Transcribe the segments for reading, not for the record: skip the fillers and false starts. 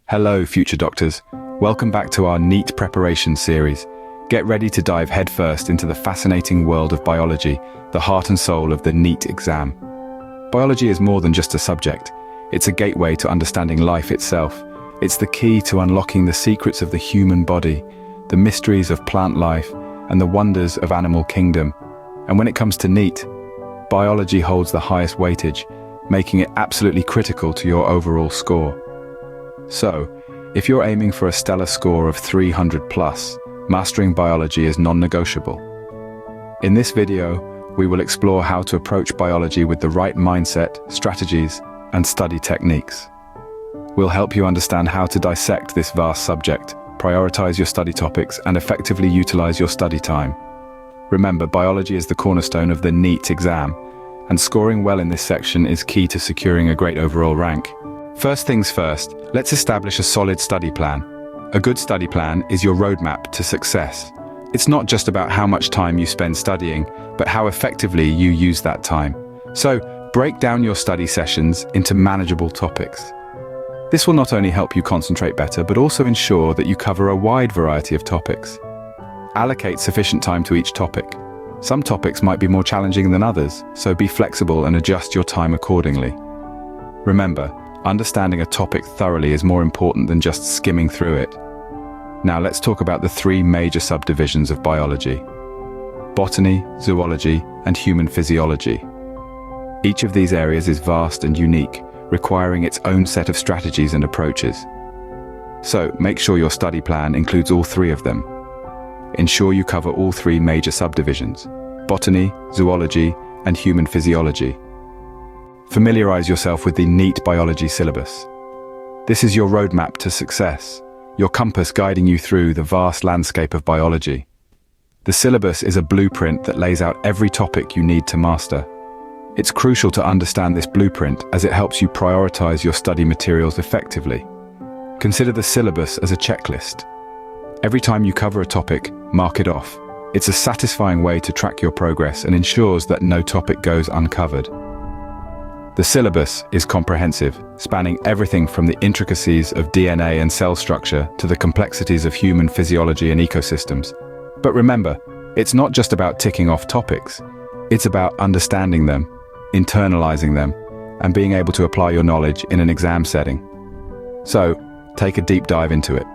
Hello, future doctors. Welcome back to our NEET preparation series. Get ready to dive headfirst into the fascinating world of biology, the heart and soul of the NEET exam. Biology is more than just a subject. It's a gateway to understanding life itself. It's the key to unlocking the secrets of the human body, the mysteries of plant life, and the wonders of animal kingdom. And when it comes to NEET, biology holds the highest weightage, making it absolutely critical to your overall score. So, if you're aiming for a stellar score of 300 plus, mastering biology is non-negotiable. In this video, we will explore how to approach biology with the right mindset, strategies, and study techniques. We'll help you understand how to dissect this vast subject, prioritize your study topics, and effectively utilize your study time. Remember, biology is the cornerstone of the NEET exam, and scoring well in this section is key to securing a great overall rank. First things first, let's establish a solid study plan. A good study plan is your roadmap to success. It's not just about how much time you spend studying, but how effectively you use that time. So, break down your study sessions into manageable topics. This will not only help you concentrate better, but also ensure that you cover a wide variety of topics. Allocate sufficient time to each topic. Some topics might be more challenging than others, so be flexible and adjust your time accordingly. Remember, understanding a topic thoroughly is more important than just skimming through it. Now let's talk about the three major subdivisions of biology: botany, zoology, and human physiology. Each of these areas is vast and unique, requiring its own set of strategies and approaches. So, make sure your study plan includes all three of them. Ensure you cover all three major subdivisions: botany, zoology, and human physiology. Familiarize yourself with the NEET biology syllabus. This is your roadmap to success, your compass guiding you through the vast landscape of biology. The syllabus is a blueprint that lays out every topic you need to master. It's crucial to understand this blueprint as it helps you prioritize your study materials effectively. Consider the syllabus as a checklist. Every time you cover a topic, mark it off. It's a satisfying way to track your progress and ensures that no topic goes uncovered. The syllabus is comprehensive, spanning everything from the intricacies of DNA and cell structure to the complexities of human physiology and ecosystems. But remember, it's not just about ticking off topics. It's about understanding them, internalizing them, and being able to apply your knowledge in an exam setting. So, take a deep dive into it.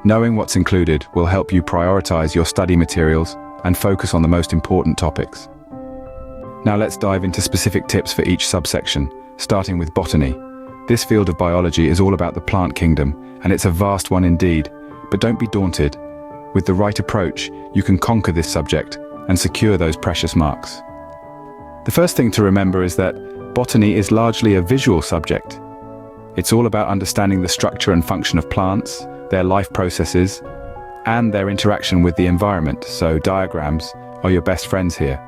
Knowing what's included will help you prioritize your study materials and focus on the most important topics. Now let's dive into specific tips for each subsection, starting with botany. This field of biology is all about the plant kingdom, and it's a vast one indeed, but don't be daunted. With the right approach, you can conquer this subject and secure those precious marks. The first thing to remember is that botany is largely a visual subject. It's all about understanding the structure and function of plants, their life processes, and their interaction with the environment, so diagrams are your best friends here.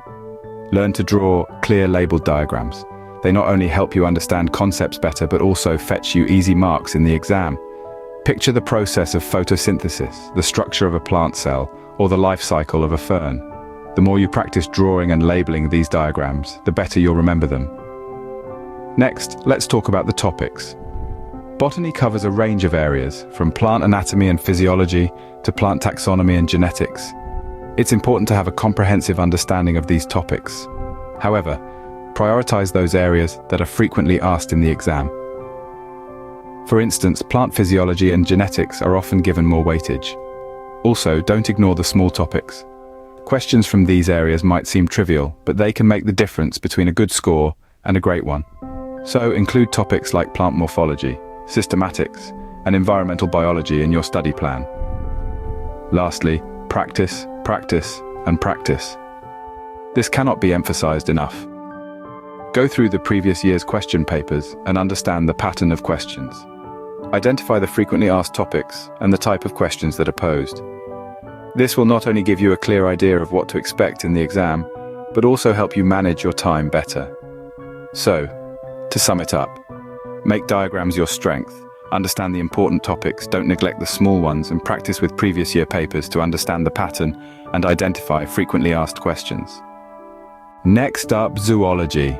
Learn to draw clear labeled diagrams. They not only help you understand concepts better, but also fetch you easy marks in the exam. Picture the process of photosynthesis, the structure of a plant cell, or the life cycle of a fern. The more you practice drawing and labeling these diagrams, the better you'll remember them. Next, let's talk about the topics. Botany covers a range of areas, from plant anatomy and physiology to plant taxonomy and genetics. It's important to have a comprehensive understanding of these topics. However, prioritize those areas that are frequently asked in the exam. For instance, plant physiology and genetics are often given more weightage. Also, don't ignore the small topics. Questions from these areas might seem trivial, but they can make the difference between a good score and a great one. So, include topics like plant morphology, systematics, and environmental biology in your study plan. Lastly, practice, practice, and practice. This cannot be emphasized enough. Go through the previous year's question papers and understand the pattern of questions. Identify the frequently asked topics and the type of questions that are posed. This will not only give you a clear idea of what to expect in the exam, but also help you manage your time better. So, to sum it up, make diagrams your strength. Understand the important topics, don't neglect the small ones, and practice with previous year papers to understand the pattern and identify frequently asked questions. Next up, zoology.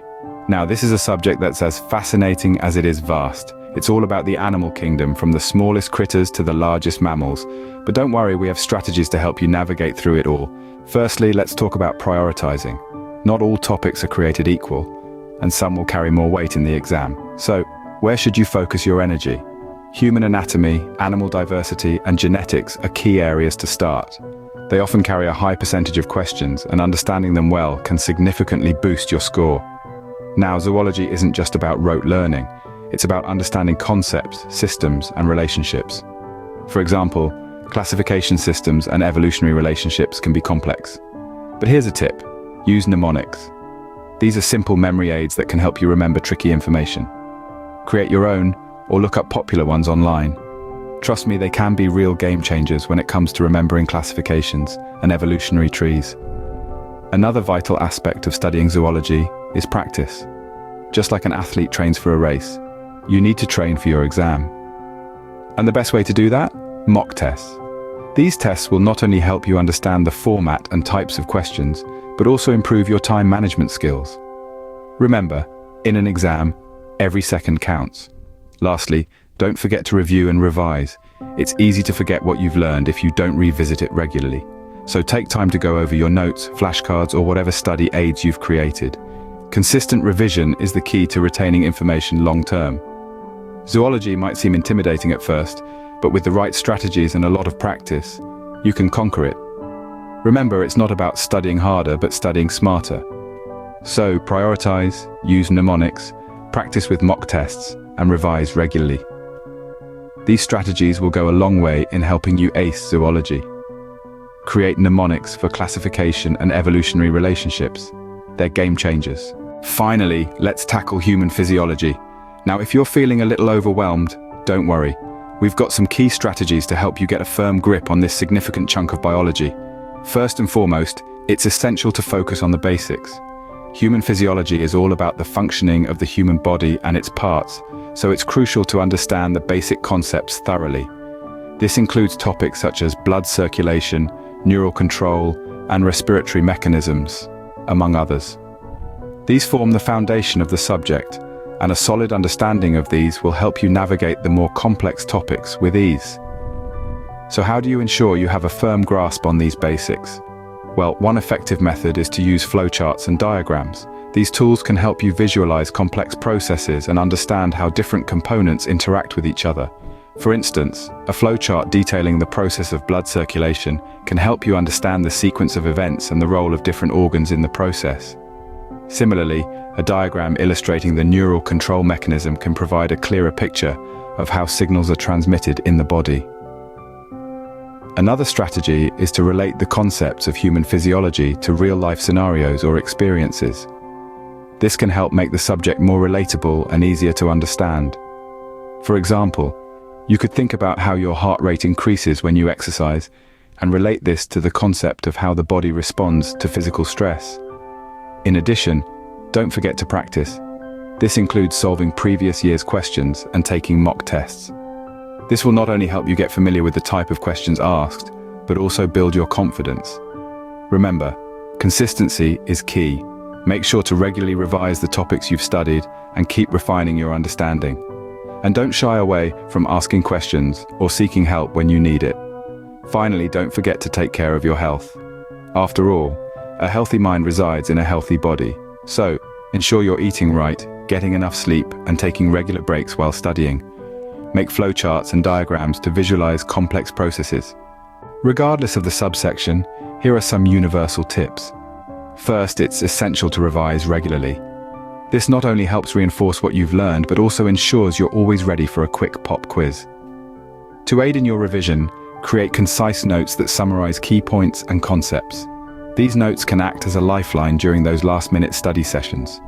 Now, this is a subject that's as fascinating as it is vast. It's all about the animal kingdom, from the smallest critters to the largest mammals. But don't worry, we have strategies to help you navigate through it all. Firstly, let's talk about prioritizing. Not all topics are created equal, and some will carry more weight in the exam. So, where should you focus your energy? Human anatomy, animal diversity, and genetics are key areas to start. They often carry a high percentage of questions, and understanding them well can significantly boost your score. Now, zoology isn't just about rote learning. It's about understanding concepts, systems, and relationships. For example, classification systems and evolutionary relationships can be complex. But here's a tip: use mnemonics. These are simple memory aids that can help you remember tricky information. Create your own, or look up popular ones online. Trust me, they can be real game changers when it comes to remembering classifications and evolutionary trees. Another vital aspect of studying zoology is practice. Just like an athlete trains for a race, you need to train for your exam. And the best way to do that? Mock tests. These tests will not only help you understand the format and types of questions, but also improve your time management skills. Remember, in an exam, every second counts. Lastly, don't forget to review and revise. It's easy to forget what you've learned if you don't revisit it regularly. So take time to go over your notes, flashcards, or whatever study aids you've created. Consistent revision is the key to retaining information long-term. Zoology might seem intimidating at first, but with the right strategies and a lot of practice, you can conquer it. Remember, it's not about studying harder, but studying smarter. So prioritize, use mnemonics, practice with mock tests, and revise regularly. These strategies will go a long way in helping you ace zoology. Create mnemonics for classification and evolutionary relationships. They're game changers. Finally, let's tackle human physiology. Now, if you're feeling a little overwhelmed, don't worry. We've got some key strategies to help you get a firm grip on this significant chunk of biology. First and foremost, it's essential to focus on the basics. Human physiology is all about the functioning of the human body and its parts, so it's crucial to understand the basic concepts thoroughly. This includes topics such as blood circulation, neural control, and respiratory mechanisms, among others. These form the foundation of the subject, and a solid understanding of these will help you navigate the more complex topics with ease. So how do you ensure you have a firm grasp on these basics? Well, one effective method is to use flowcharts and diagrams. These tools can help you visualize complex processes and understand how different components interact with each other. For instance, a flowchart detailing the process of blood circulation can help you understand the sequence of events and the role of different organs in the process. Similarly, a diagram illustrating the neural control mechanism can provide a clearer picture of how signals are transmitted in the body. Another strategy is to relate the concepts of human physiology to real-life scenarios or experiences. This can help make the subject more relatable and easier to understand. For example, you could think about how your heart rate increases when you exercise and relate this to the concept of how the body responds to physical stress. In addition, don't forget to practice. This includes solving previous year's questions and taking mock tests. This will not only help you get familiar with the type of questions asked, but also build your confidence. Remember, consistency is key. Make sure to regularly revise the topics you've studied and keep refining your understanding. And don't shy away from asking questions or seeking help when you need it. Finally, don't forget to take care of your health. After all, a healthy mind resides in a healthy body. So, ensure you're eating right, getting enough sleep, and taking regular breaks while studying. Make flowcharts and diagrams to visualize complex processes. Regardless of the subsection, here are some universal tips. First, it's essential to revise regularly. This not only helps reinforce what you've learned, but also ensures you're always ready for a quick pop quiz. To aid in your revision, create concise notes that summarize key points and concepts. These notes can act as a lifeline during those last-minute study sessions.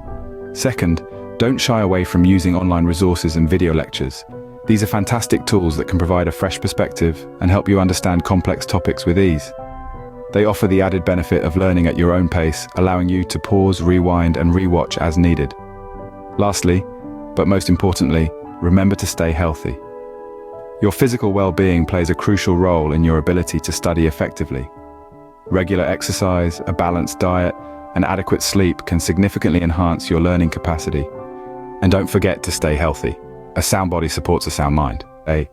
Second, don't shy away from using online resources and video lectures. These are fantastic tools that can provide a fresh perspective and help you understand complex topics with ease. They offer the added benefit of learning at your own pace, allowing you to pause, rewind, and rewatch as needed. Lastly, but most importantly, remember to stay healthy. Your physical well-being plays a crucial role in your ability to study effectively. Regular exercise, a balanced diet, and adequate sleep can significantly enhance your learning capacity. And don't forget to stay healthy. A sound body supports a sound mind. A